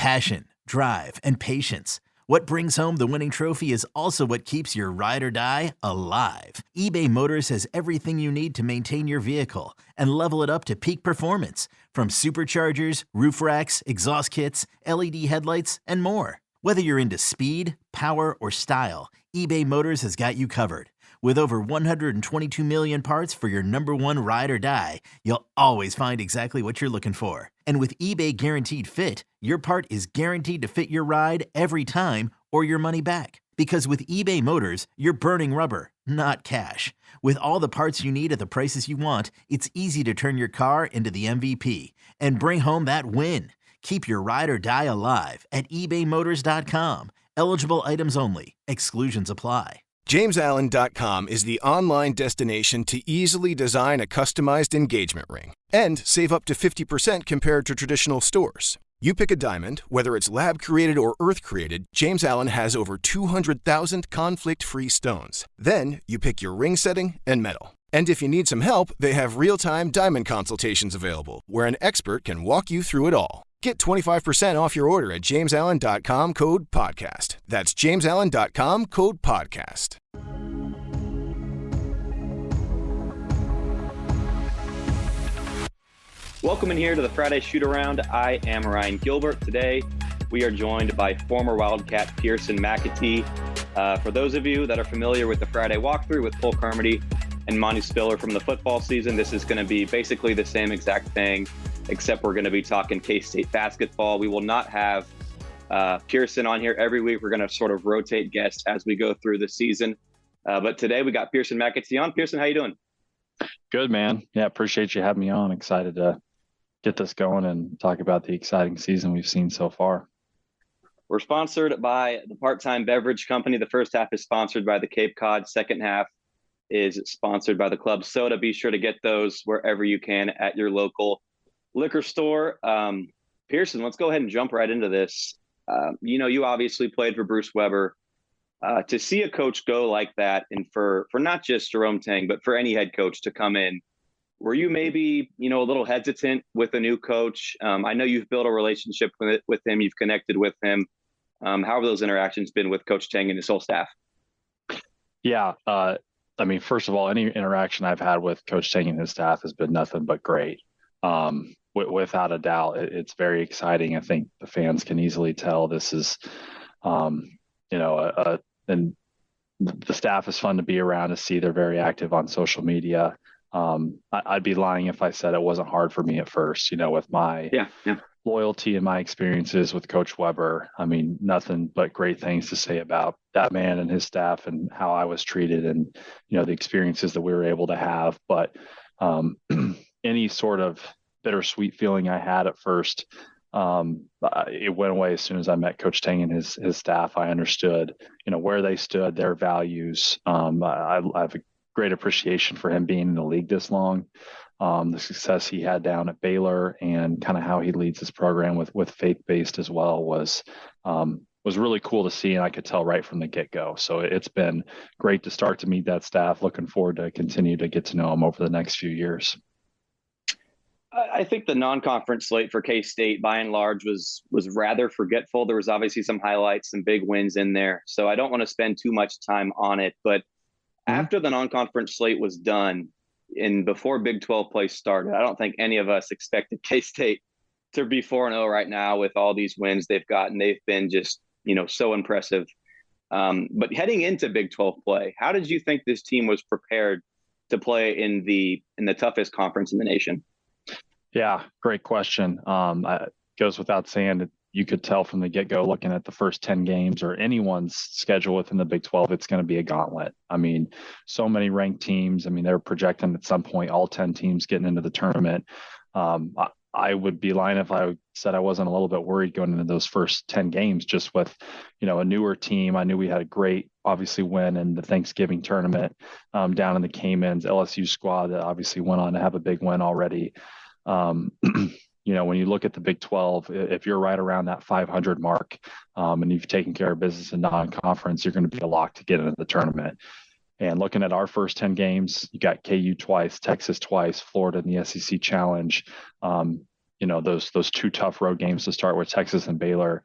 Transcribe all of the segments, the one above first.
Passion, drive, and patience. What brings home the winning trophy is also what keeps your ride or die alive. eBay Motors has everything you need to maintain your vehicle and level it up to peak performance, from superchargers, roof racks, exhaust kits, LED headlights, and more. Whether you're into speed, power, or style, eBay Motors has got you covered. With over 122 million parts for your number one ride or die, you'll always find exactly what you're looking for. And with eBay Guaranteed Fit, your part is guaranteed to fit your ride every time or your money back. Because with eBay Motors, you're burning rubber, not cash. With all the parts you need at the prices you want, it's easy to turn your car into the MVP and bring home that win. Keep your ride or die alive at ebaymotors.com. Eligible items only. Exclusions apply. JamesAllen.com is the online destination to easily design a customized engagement ring and save up to 50% compared to traditional stores. You pick a diamond, whether it's lab-created or earth-created, James Allen has over 200,000 conflict-free stones. Then you pick your ring setting and metal. And if you need some help, they have real-time diamond consultations available, where an expert can walk you through it all. Get 25% off your order at JamesAllen.com, code podcast. That's JamesAllen.com, code podcast. Welcome in here to the Friday Shoot Around. I am Ryan Gilbert. Today, we are joined by former Wildcat Pierson McAtee. For those of you that are familiar with the Friday walkthrough with Cole Carmody and Monty Spiller from the football season, this is going to be basically the same exact thing, except we're going to be talking K-State basketball. We will not have Pierson on here every week. We're going to sort of rotate guests as we go through the season. But today we got Pierson McAtee on. Pierson, how you doing? Good, man. Yeah, appreciate you having me on. Excited to get this going and talk about the exciting season we've seen so far. We're sponsored by the Part-Time Beverage Company. The first half is sponsored by the Cape Cod. Second half is sponsored by the Club Soda. Be sure to get those wherever you can at your local liquor store. Pierson, let's go ahead and jump right into this. You obviously played for Bruce Weber. To see a coach go like that, and for not just Jerome Tang, but for any head coach to come in, were you maybe, a little hesitant with a new coach? I know you've built a relationship with him. You've connected with him. How have those interactions been with Coach Tang and his whole staff? Yeah. First of all, any interaction I've had with Coach Tang and his staff has been nothing but great. Without a doubt, it's very exciting. I think the fans can easily tell this is, and the staff is fun to be around to see. They're very active on social media. I'd be lying if I said it wasn't hard for me at first, with my loyalty and my experiences with Coach Weber. Nothing but great things to say about that man and his staff and how I was treated and, the experiences that we were able to have. But any sort of bittersweet feeling I had at first, it went away as soon as I met Coach Tang and his staff. I understood, where they stood, their values. I have a great appreciation for him being in the league this long. The success he had down at Baylor and kind of how he leads his program with faith-based as well was really cool to see. And I could tell right from the get-go. So it's been great to start to meet that staff. Looking forward to continue to get to know him over the next few years. I think the non-conference slate for K-State by and large was rather forgetful. There was obviously some highlights, some big wins in there. So I don't want to spend too much time on it, but after the non-conference slate was done and before Big 12 play started, I don't think any of us expected K-State to be 4-0 right now with all these wins they've gotten. They've been just, so impressive. But heading into Big 12 play, how did you think this team was prepared to play in the toughest conference in the nation? Yeah, great question. It goes without saying that you could tell from the get-go looking at the first 10 games or anyone's schedule within the Big 12, it's going to be a gauntlet. So many ranked teams. They're projecting at some point all 10 teams getting into the tournament. I would be lying if I said I wasn't a little bit worried going into those first 10 games just with, a newer team. I knew we had a great, obviously, win in the Thanksgiving tournament down in the Caymans, LSU squad that obviously went on to have a big win already. When you look at the Big 12, if you're right around that 500 mark and you've taken care of business in non-conference, you're going to be a lock to get into the tournament. And looking at our first 10 games, you got KU twice, Texas twice, Florida in the SEC Challenge. those two tough road games to start with Texas and Baylor.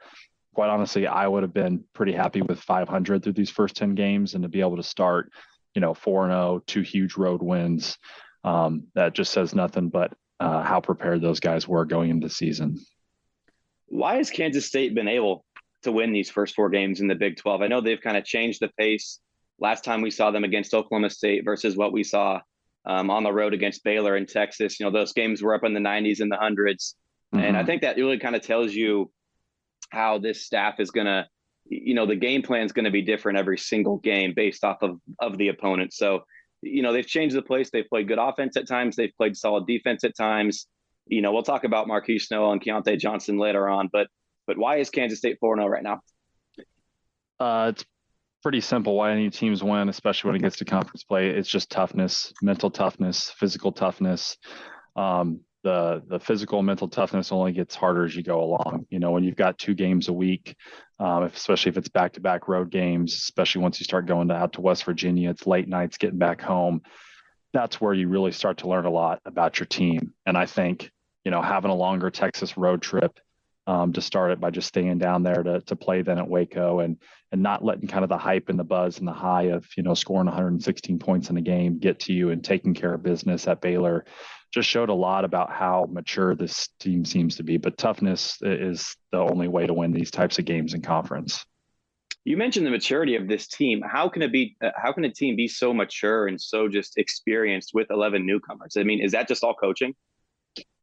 Quite honestly, I would have been pretty happy with 500 through these first 10 games, and to be able to start, 4-0, two huge road wins. That just says nothing but how prepared those guys were going into the season. Why has Kansas State been able to win these first 4 games in the Big 12? I know they've kind of changed the pace. Last time we saw them against Oklahoma State versus what we saw on the road against Baylor in Texas. Those games were up in the 90s and the 100s. Mm-hmm. And I think that really kind of tells you how this staff is going to, the game plan is going to be different every single game based off of the opponent. So, they've changed the place. They've played good offense at times. They've played solid defense at times. We'll talk about Marquise Snow and Keontae Johnson later on, but why is Kansas State 4-0 right now? It's pretty simple. Why any teams win, especially when it gets to conference play, it's just toughness, mental toughness, physical toughness. The physical and mental toughness only gets harder as you go along. When you've got 2 games a week, especially if it's back-to-back road games, especially once you start going out to West Virginia, it's late nights getting back home. That's where you really start to learn a lot about your team. And I think, having a longer Texas road trip to start it by just staying down there to play then at Waco and not letting kind of the hype and the buzz and the high of, scoring 116 points in a game get to you and taking care of business at Baylor just showed a lot about how mature this team seems to be. But toughness is the only way to win these types of games in conference. You mentioned the maturity of this team. How can a team be so mature and so just experienced with 11 newcomers? I mean, is that just all coaching?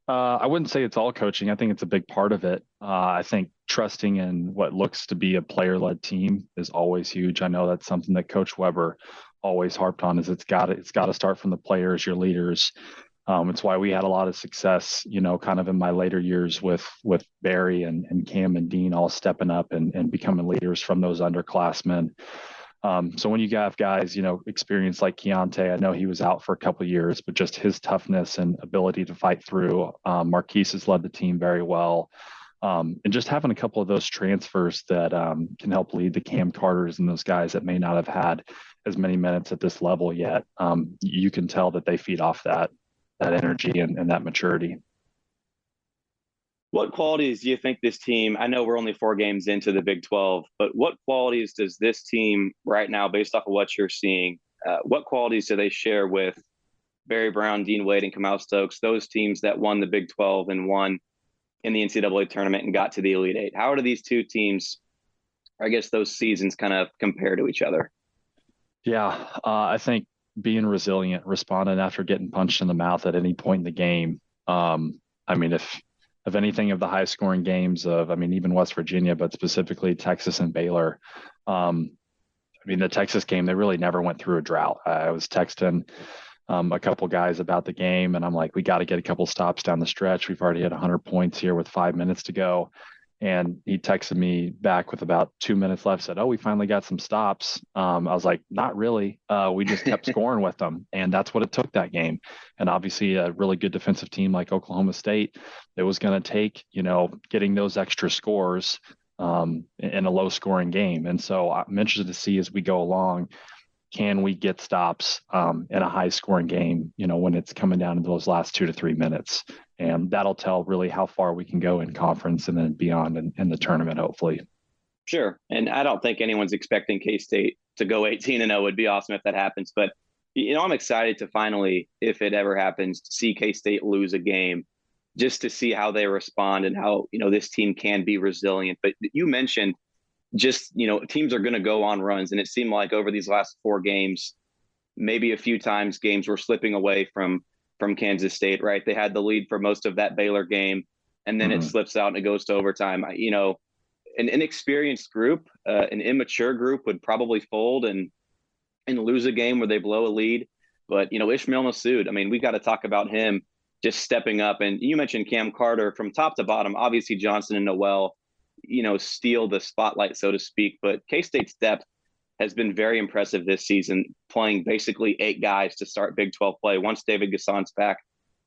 I wouldn't say it's all coaching. I think it's a big part of it. I think trusting in what looks to be a player-led team is always huge. I know that's something that Coach Weber always harped on, is it's got to start from the players, your leaders. It's why we had a lot of success, kind of in my later years with Barry and Cam and Dean all stepping up and becoming leaders from those underclassmen. So when you have guys, experience like Keontae, I know he was out for a couple of years, but just his toughness and ability to fight through. Marquise has led the team very well. And just having a couple of those transfers that can help lead the Cam Carters and those guys that may not have had as many minutes at this level yet. You can tell that they feed off that energy and that maturity. What qualities do you think this team, I know we're only 4 games into the Big 12, but what qualities does this team right now, based off of what you're seeing, what qualities do they share with Barry Brown, Dean Wade, and Kamau Stokes, those teams that won the Big 12 and won in the NCAA tournament and got to the Elite Eight? How do these two teams, I guess those seasons kind of compare to each other? Yeah, I think being resilient, responding after getting punched in the mouth at any point in the game. I mean, if anything of the high scoring games even West Virginia, but specifically Texas and Baylor. The Texas game, they really never went through a drought. I was texting a couple guys about the game, and I'm like, we got to get a couple stops down the stretch. We've already had 100 points here with 5 minutes to go. And he texted me back with about 2 minutes left, said, "Oh, we finally got some stops." I was like, not really. We just kept scoring with them. And that's what it took that game. And obviously a really good defensive team like Oklahoma State, it was going to take, getting those extra scores in a low scoring game. And so I'm interested to see as we go along, can we get stops in a high scoring game, when it's coming down to those last 2 to 3 minutes. And that'll tell really how far we can go in conference and then beyond in the tournament, hopefully. Sure. And I don't think anyone's expecting K-State to go 18-0. Would be awesome if that happens. But, I'm excited to finally, if it ever happens, to see K-State lose a game, just to see how they respond and how, this team can be resilient. But you mentioned just, teams are going to go on runs. And it seemed like over these last 4 games, maybe a few times games were slipping away from Kansas State, right? They had the lead for most of that Baylor game, and then it slips out and it goes to overtime. An inexperienced group, an immature group would probably fold and lose a game where they blow a lead. But, Ishmael Massoud, we got to talk about him just stepping up. And you mentioned Cam Carter from top to bottom. Obviously, Johnson and Noel, steal the spotlight, so to speak. But K-State's depth has been very impressive this season, playing basically 8 guys to start Big 12 play. Once David Gasson's back,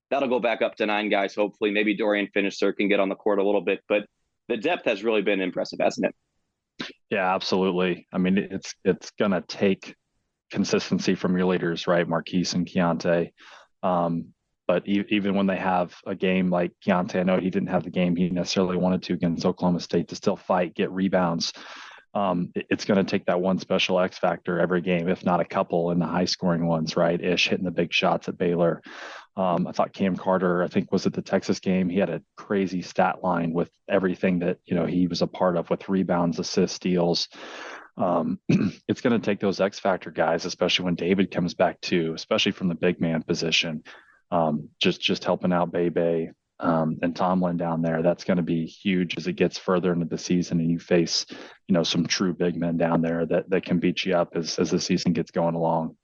that'll go back up to 9 guys. Hopefully, maybe Dorian Finisher can get on the court a little bit, but the depth has really been impressive, hasn't it? Yeah, absolutely. It's going to take consistency from your leaders, right? Marquise and Keontae. But even when they have a game like Keontae, I know he didn't have the game he necessarily wanted to against Oklahoma State, to still fight, get rebounds. It's going to take that one special X factor every game, if not a couple in the high scoring ones, right? Ish hitting the big shots at Baylor. I thought Cam Carter, I think was at the Texas game, he had a crazy stat line with everything that, he was a part of, with rebounds, assists, steals. It's going to take those X factor guys, especially when David comes back too, especially from the big man position. Just helping out Bebe and Tomlin down there. That's going to be huge as it gets further into the season and you face, some true big men down there that can beat you up as the season gets going along.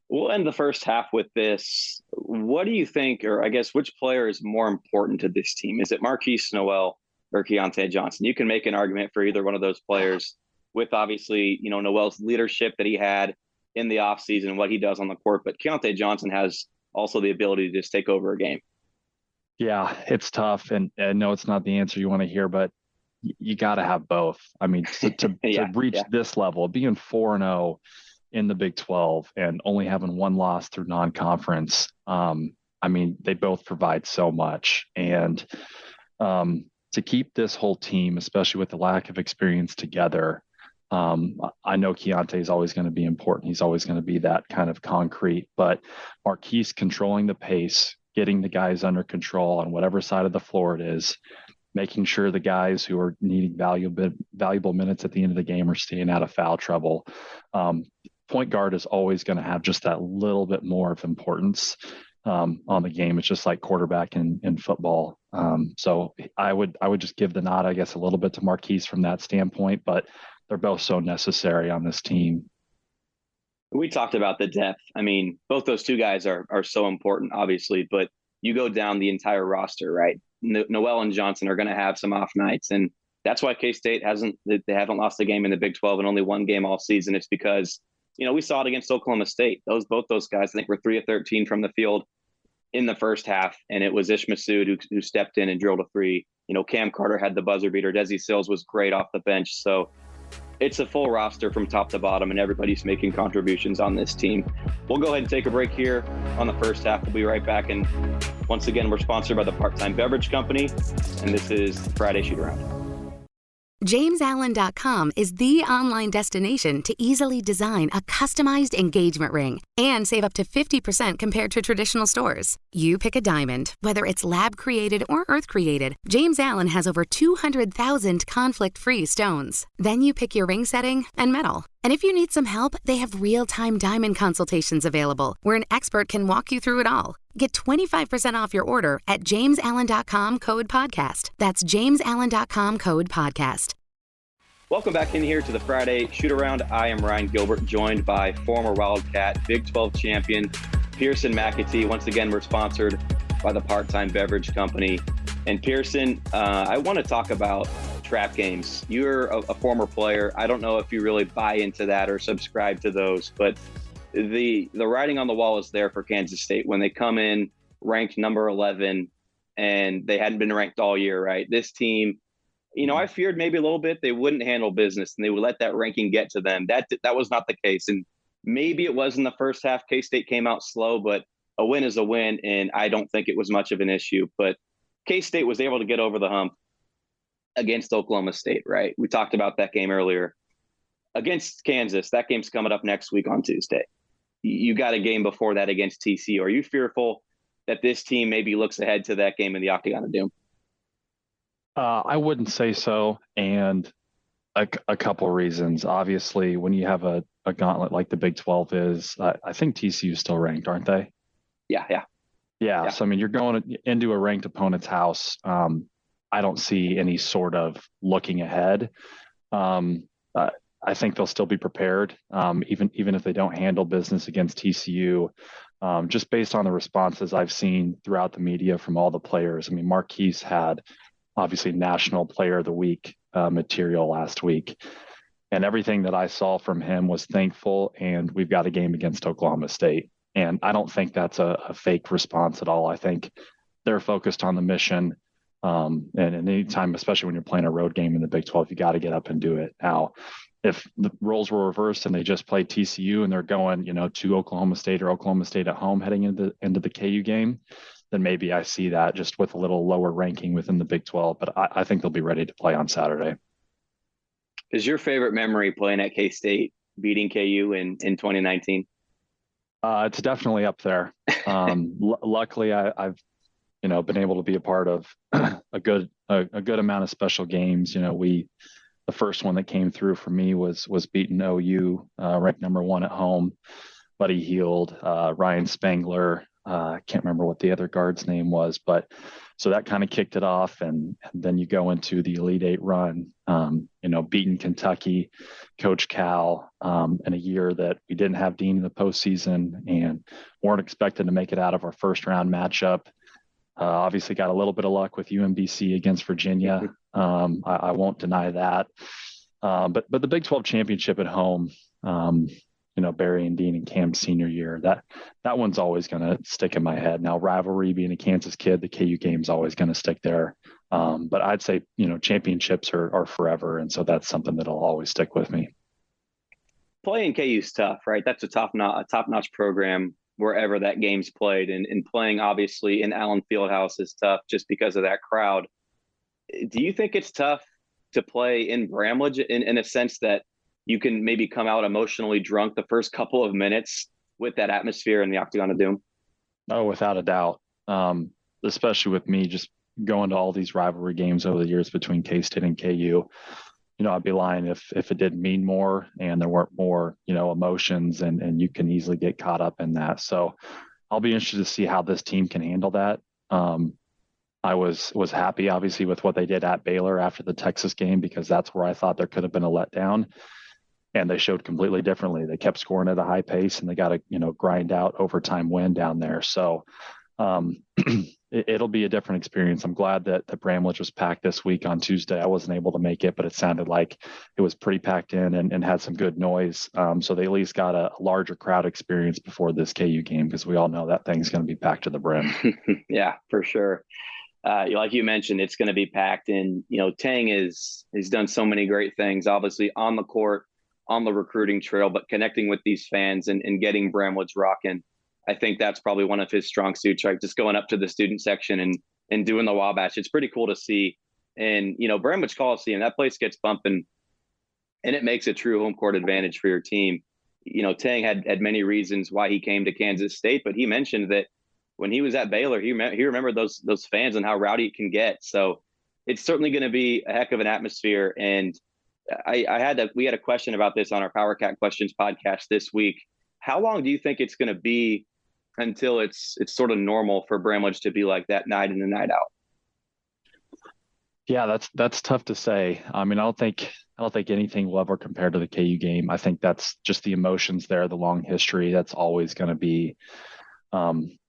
We'll end the first half with this. What do you think, or I guess which player is more important to this team? Is it Marquise Noel or Keontae Johnson? You can make an argument for either one of those players with obviously, Noel's leadership that he had in the offseason, what he does on the court, but Keontae Johnson has also the ability to just take over a game. Yeah, it's tough. And no, it's not the answer you want to hear, but you got to have both. I mean, to reach this level, being 4-0 in the Big 12 and only having one loss through non-conference. They both provide so much. And to keep this whole team, especially with the lack of experience together, I know Keontae is always going to be important. He's always going to be that kind of concrete, but Marquise controlling the pace, getting the guys under control on whatever side of the floor it is, making sure the guys who are needing valuable minutes at the end of the game are staying out of foul trouble. Point guard is always going to have just that little bit more of importance on the game. It's just like quarterback in football. So I would just give the nod, I guess, a little bit to Marquise from that standpoint, but they're both so necessary on this team. We talked about the depth. I mean, both those two guys are so important, obviously, but you go down the entire roster, right? Noel and Johnson are going to have some off nights, and that's why K-State haven't lost a game in the Big 12 and only one game all season. It's because, we saw it against Oklahoma State. Both those guys, I think, were 3 of 13 from the field in the first half, and it was Ish Massoud who stepped in and drilled a three. Cam Carter had the buzzer beater. Desi Sills was great off the bench. So it's a full roster from top to bottom, and everybody's making contributions on this team. We'll go ahead and take a break here on the first half. We'll be right back. And once again, we're sponsored by the Part-Time Beverage Company, and this is Friday Shoot Around. JamesAllen.com is the online destination to easily design a customized engagement ring and save up to 50% compared to traditional stores. You pick a diamond, whether it's lab-created or earth-created, James Allen has over 200,000 conflict-free stones. Then you pick your ring setting and metal. And if you need some help, they have real-time diamond consultations available, where an expert can walk you through it all. Get 25% off your order at JamesAllen.com code podcast. That's JamesAllen.com code podcast. Welcome back in here to the Friday Shoot Around. I am Ryan Gilbert, joined by former Wildcat, Big 12 champion, Pierson McAtee. Once again, we're sponsored by the Part-Time Beverage Company. And Pierson, I want to talk about trap games. You're a former player. I don't know if you really buy into that or subscribe to those, but the writing on the wall is there for Kansas State when they come in ranked number 11 and they hadn't been ranked all year, right? This team, I feared maybe a little bit they wouldn't handle business and they would let that ranking get to them. That was not the case. And maybe it was in the first half. K-State came out slow, but a win is a win, and I don't think it was much of an issue. But K-State was able to get over the hump against Oklahoma State, right? We talked about that game earlier. Against Kansas, that game's coming up next week on Tuesday. You got a game before that against TCU. Are you fearful that this team maybe looks ahead to that game in the Octagon of Doom? I wouldn't say so, and a couple of reasons. Obviously, when you have a gauntlet like the Big 12 is, I think TCU is still ranked, aren't they? Yeah. So, you're going into a ranked opponent's house. I don't see any sort of looking ahead. I think they'll still be prepared, even if they don't handle business against TCU. Just based on the responses I've seen throughout the media from all the players. Marquise had obviously National Player of the Week material last week, and everything that I saw from him was thankful. And we've got a game against Oklahoma State, and I don't think that's a fake response at all. I think they're focused on the mission. And anytime, especially when you're playing a road game in the Big 12, you got to get up and do it. Now, if the roles were reversed and they just play TCU and they're going, to Oklahoma State or Oklahoma State at home heading into the KU game, then maybe I see that just with a little lower ranking within the Big 12. But I think they'll be ready to play on Saturday. Is your favorite memory playing at K-State, beating KU in 2019? It's definitely up there. Luckily, I've been able to be a part of a good amount of special games. The first one that came through for me was beating OU, ranked number 1 at home. Buddy Hield, Ryan Spangler. I can't remember what the other guard's name was, but so that kind of kicked it off. And then you go into the Elite Eight run, beating Kentucky, Coach Cal, in a year that we didn't have Dean in the postseason and weren't expected to make it out of our first round matchup. Obviously got a little bit of luck with UMBC against Virginia. I won't deny that. But the Big 12 championship at home, Barry and Dean and Cam's senior year, that one's always going to stick in my head. Now, rivalry, being a Kansas kid, the KU game's always going to stick there. But I'd say, championships are forever. And so that's something that'll always stick with me. Playing KU's tough, right? That's a top-notch program wherever that game's played. And playing, obviously, in Allen Fieldhouse is tough just because of that crowd. Do you think it's tough to play in Bramlage in a sense that you can maybe come out emotionally drunk the first couple of minutes with that atmosphere in the Octagon of Doom? Oh, without a doubt. Especially with me just going to all these rivalry games over the years between K-State and KU. I'd be lying if it didn't mean more and there weren't more, emotions and you can easily get caught up in that. So I'll be interested to see how this team can handle that. I was happy, obviously, with what they did at Baylor after the Texas game, because that's where I thought there could have been a letdown. And they showed completely differently. They kept scoring at a high pace and they got a, grind out overtime win down there. So it'll be a different experience. I'm glad that the Bramlage was packed this week on Tuesday. I wasn't able to make it, but it sounded like it was pretty packed in and had some good noise. So they at least got a larger crowd experience before this KU game, because we all know that thing's going to be packed to the brim. Yeah, for sure. Like you mentioned, it's going to be packed. And, Tang has done so many great things, obviously on the court, on the recruiting trail, but connecting with these fans and getting Bramlage rocking. I think that's probably one of his strong suits, right? Just going up to the student section and doing the Wabash. It's pretty cool to see. And, Bramlage Coliseum, that place gets bumping and it makes a true home court advantage for your team. Tang had many reasons why he came to Kansas State, but he mentioned that when he was at Baylor, he remembered those fans and how rowdy it can get. So it's certainly going to be a heck of an atmosphere. And we had a question about this on our Power Cat Questions podcast this week. How long do you think it's going to be until it's sort of normal for Bramlage to be like that night in and night out? Yeah, that's tough to say. I mean, I don't think anything will ever compare to the KU game. I think that's just the emotions there, the long history. That's always going to be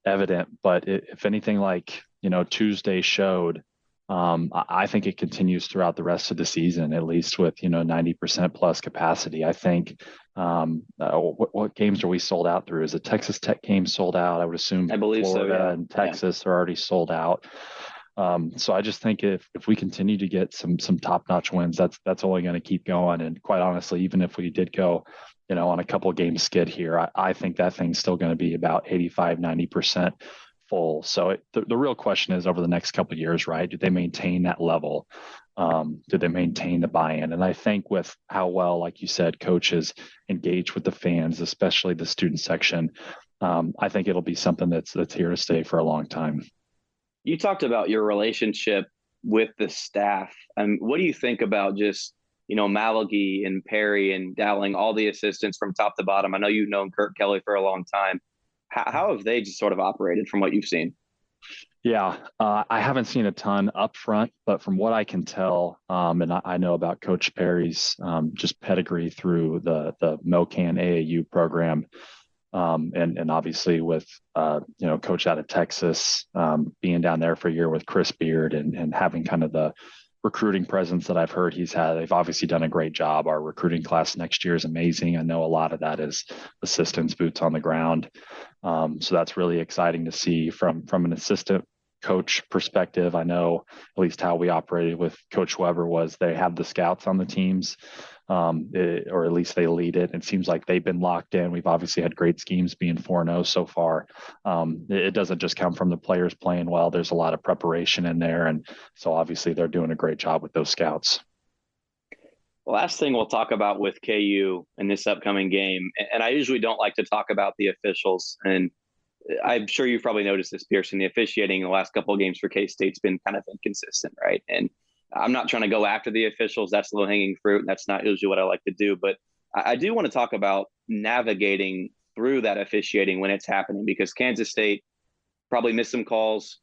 evident. But if anything like, Tuesday showed, I think it continues throughout the rest of the season, at least with, 90% plus capacity. I think what games are we sold out through? Is the Texas Tech game sold out? I would assume I believe Florida so, yeah. and Texas are already sold out. So I just think if we continue to get some top-notch wins, that's only going to keep going. And quite honestly, even if we did go, on a couple game skid here, I think that thing's still going to be about 85, 90% full. So the real question is over the next couple of years, right? Do they maintain that level? Do they maintain the buy-in? And I think with how well, like you said, coaches engage with the fans, especially the student section, I think it'll be something that's here to stay for a long time. You talked about your relationship with the staff. What do you think about just, Malachi and Perry and Dowling, all the assistants from top to bottom? I know you've known Kurt Kelly for a long time. How have they just sort of operated from what you've seen? Yeah, I haven't seen a ton up front, but from what I can tell, and I know about Coach Perry's just pedigree through the MoCan AAU program, and obviously with coach out of Texas, being down there for a year with Chris Beard and having kind of the recruiting presence that I've heard he's had. They've obviously done a great job. Our recruiting class next year is amazing. I know a lot of that is assistants, boots on the ground. So that's really exciting to see from an assistant coach perspective, I know at least how we operated with Coach Weber was they have the scouts on the teams, or at least they lead it. It seems like they've been locked in. We've obviously had great schemes being 4-0 so far. It doesn't just come from the players playing well. There's a lot of preparation in there. And so obviously they're doing a great job with those scouts. The last thing we'll talk about with KU in this upcoming game, and I usually don't like to talk about the officials, and I'm sure you've probably noticed this, Pierson, the officiating in the last couple of games for K-State's been kind of inconsistent, right? And I'm not trying to go after the officials. That's low-hanging fruit, and that's not usually what I like to do. But I do want to talk about navigating through that officiating when it's happening, because Kansas State probably missed some calls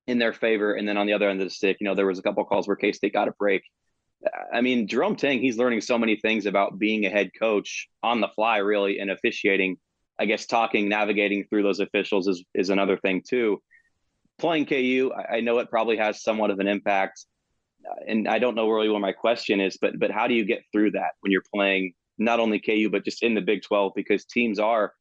in their favor. And then on the other end of the stick, there was a couple of calls where K-State got a break. I mean, Jerome Tang, he's learning so many things about being a head coach on the fly, really, and officiating. I guess navigating through those officials is another thing too. Playing KU, I know it probably has somewhat of an impact, and I don't know really what my question is, but how do you get through that when you're playing not only KU but just in the Big 12, because teams are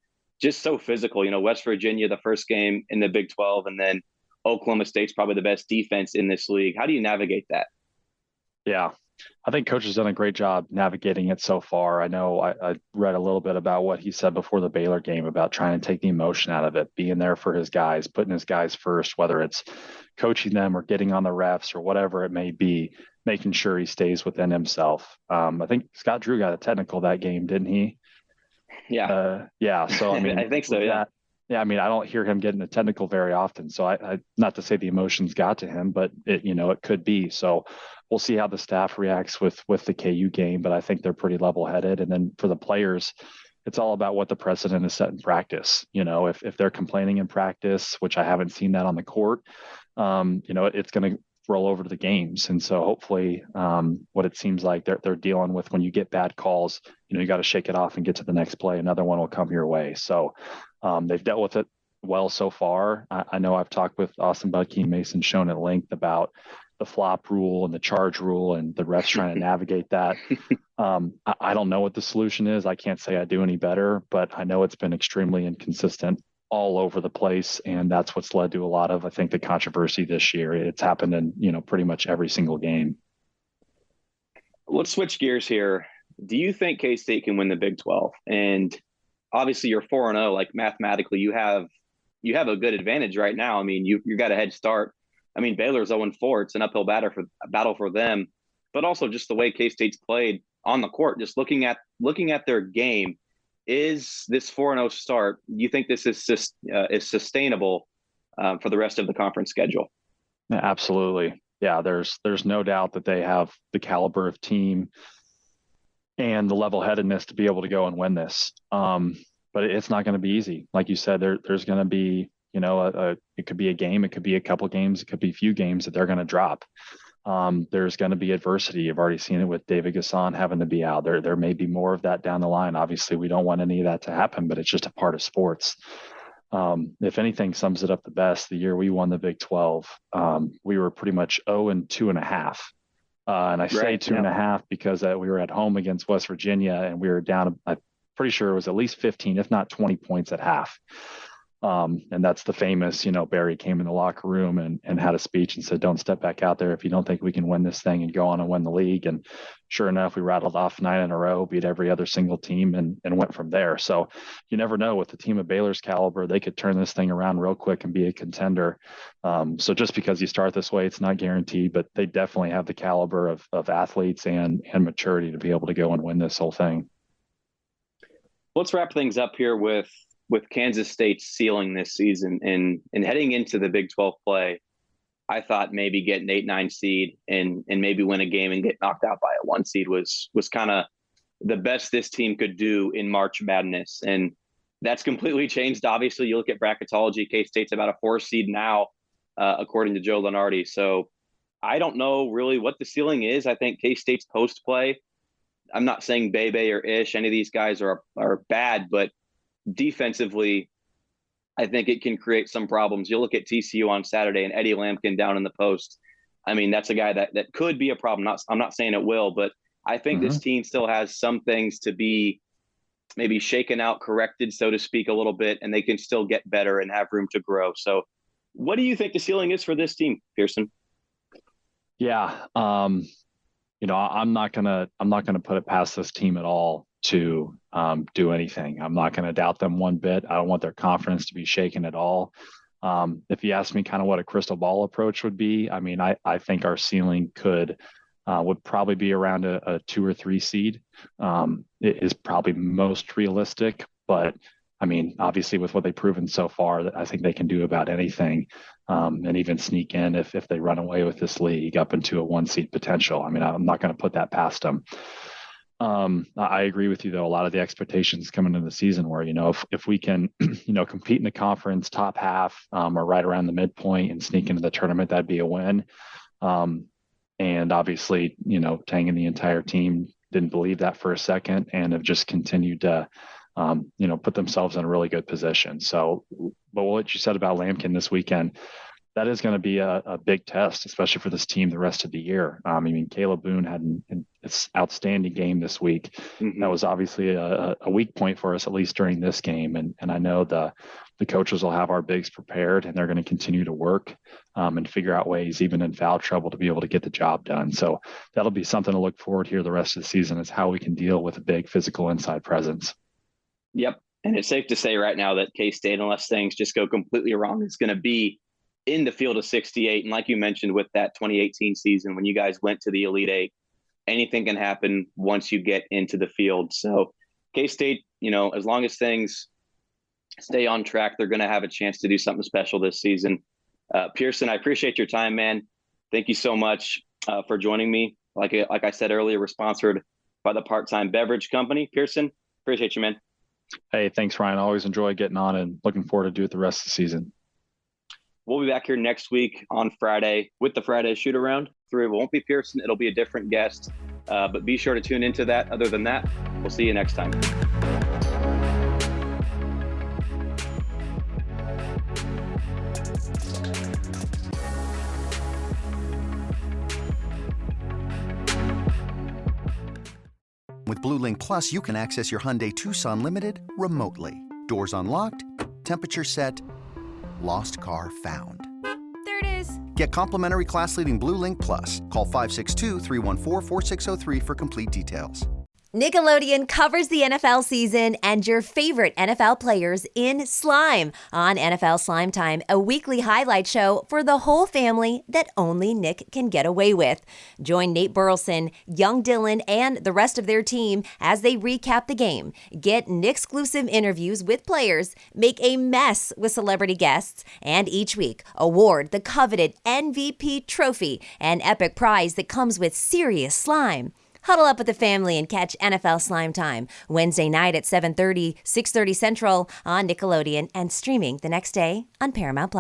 just so physical. West Virginia, the first game in the Big 12, and then Oklahoma State's probably the best defense in this league. How do you navigate that? Yeah, I think Coach has done a great job navigating it so far. I know I read a little bit about what he said before the Baylor game about trying to take the emotion out of it, being there for his guys, putting his guys first, whether it's coaching them or getting on the refs or whatever it may be, making sure he stays within himself. I think Scott Drew got a technical that game, didn't he? Yeah. Yeah. So, I mean, I think so. Yeah. Yeah, I mean, I don't hear him getting a technical very often. So I not to say the emotions got to him, but it could be. So we'll see how the staff reacts with the KU game, but I think they're pretty level headed. And then for the players, it's all about what the precedent is set in practice. If they're complaining in practice, which I haven't seen that on the court, it's going to roll over to the games. And so hopefully what it seems like they're dealing with when you get bad calls, you got to shake it off and get to the next play. Another one will come your way. So they've dealt with it well so far. I know I've talked with Austin Budke and Mason Schoen at length about the flop rule and the charge rule and the refs trying to navigate that. I don't know what the solution is. I can't say I do any better, but I know it's been extremely inconsistent all over the place. And that's what's led to a lot of, I think, the controversy this year. It's happened in, pretty much every single game. Let's switch gears here. Do you think K-State can win the Big 12? And obviously you're 4-0, like mathematically you have a good advantage right now. I mean, you got a head start. I mean, Baylor's 0-4. It's an uphill battle for them, but also just the way K-State's played on the court, just looking at their game. Is this 4-0 start, do you think this is sustainable for the rest of the conference schedule? Yeah, absolutely. Yeah, there's no doubt that they have the caliber of team and the level-headedness to be able to go and win this. But it's not going to be easy. Like you said, there's going to be, it could be a game, it could be a couple games, it could be a few games that they're going to drop. There's going to be adversity. You've already seen it with David Gasson having to be out. There may be more of that down the line. Obviously, we don't want any of that to happen, but it's just a part of sports. If anything sums it up the best, the year we won the Big 12, we were pretty much 0-2.5. And I say 2.5 because we were at home against West Virginia and we were down, I'm pretty sure it was at least 15, if not 20 points at half. And that's the famous, Barry came in the locker room and had a speech and said, don't step back out there if you don't think we can win this thing and go on and win the league. And sure enough, we rattled off 9 in a row, beat every other single team and went from there. So you never know, with the team of Baylor's caliber, they could turn this thing around real quick and be a contender. So just because you start this way, it's not guaranteed, but they definitely have the caliber of athletes and maturity to be able to go and win this whole thing. Let's wrap things up here with Kansas State's ceiling this season and heading into the Big 12 play. I thought maybe get an 8-9 seed and maybe win a game and get knocked out by a 1 seed was kind of the best this team could do in March Madness. And that's completely changed. Obviously, you look at bracketology, K-State's about a 4 seed now, according to Joe Lunardi. So I don't know really what the ceiling is. I think K-State's post play, I'm not saying Bebe or Ish, any of these guys are bad, but defensively, I think it can create some problems. You look at TCU on Saturday and Eddie Lampkin down in the post. I mean, that's a guy that could be a problem. I'm not saying it will, but I think this team still has some things to be maybe shaken out, corrected, so to speak, a little bit, and they can still get better and have room to grow. So What do you think the ceiling is for this team, Pierson? Yeah. I'm not gonna put it past this team at all to do anything. I'm not gonna doubt them one bit. I don't want their confidence to be shaken at all. If you ask me kind of what a crystal ball approach would be, I mean, I think our ceiling would probably be around a 2 or 3 seed. It is probably most realistic, but I mean, obviously with what they've proven so far, I think they can do about anything, and even sneak in if they run away with this league up into a 1 seed potential. I mean, I'm not going to put that past them. I agree with you though. A lot of the expectations coming into the season were, if we can, compete in the conference top half, or right around the midpoint and sneak into the tournament, that'd be a win. And obviously, Tang and the entire team didn't believe that for a second and have just continued to, put themselves in a really good position. So, but what you said about Lampkin this weekend, that is going to be a big test, especially for this team the rest of the year. I mean, Caleb Boone had an outstanding game this week. Mm-hmm. That was obviously a weak point for us, at least during this game. And I know the coaches will have our bigs prepared, and they're going to continue to work and figure out ways, even in foul trouble, to be able to get the job done. So that'll be something to look forward here the rest of the season, is how we can deal with a big physical inside presence. Yep. And it's safe to say right now that K-State, unless things just go completely wrong, is going to be in the field of 68. And like you mentioned with that 2018 season, when you guys went to the Elite Eight, anything can happen once you get into the field. So K-State, as long as things stay on track, they're going to have a chance to do something special this season. Pierson, I appreciate your time, man. Thank you so much for joining me. Like I said earlier, we're sponsored by the Part-Time Beverage Company. Pierson, appreciate you, man. Hey, thanks, Ryan. I always enjoy getting on and looking forward to do it the rest of the season. We'll be back here next week on Friday with the Friday shoot around. It won't be Pierson. It'll be a different guest, but be sure to tune into that. Other than that, we'll see you next time. With Blue Link Plus, you can access your Hyundai Tucson Limited remotely. Doors unlocked, temperature set, lost car found. There it is. Get complimentary class-leading Blue Link Plus. Call 562-314-4603 for complete details. Nickelodeon covers the NFL season and your favorite NFL players in Slime on NFL Slime Time, a weekly highlight show for the whole family that only Nick can get away with. Join Nate Burleson, young Dylan, and the rest of their team as they recap the game, get Nick-exclusive interviews with players, make a mess with celebrity guests, and each week award the coveted MVP trophy, an epic prize that comes with serious slime. Huddle up with the family and catch NFL Slime Time Wednesday night at 7:30, 6:30 Central on Nickelodeon and streaming the next day on Paramount+.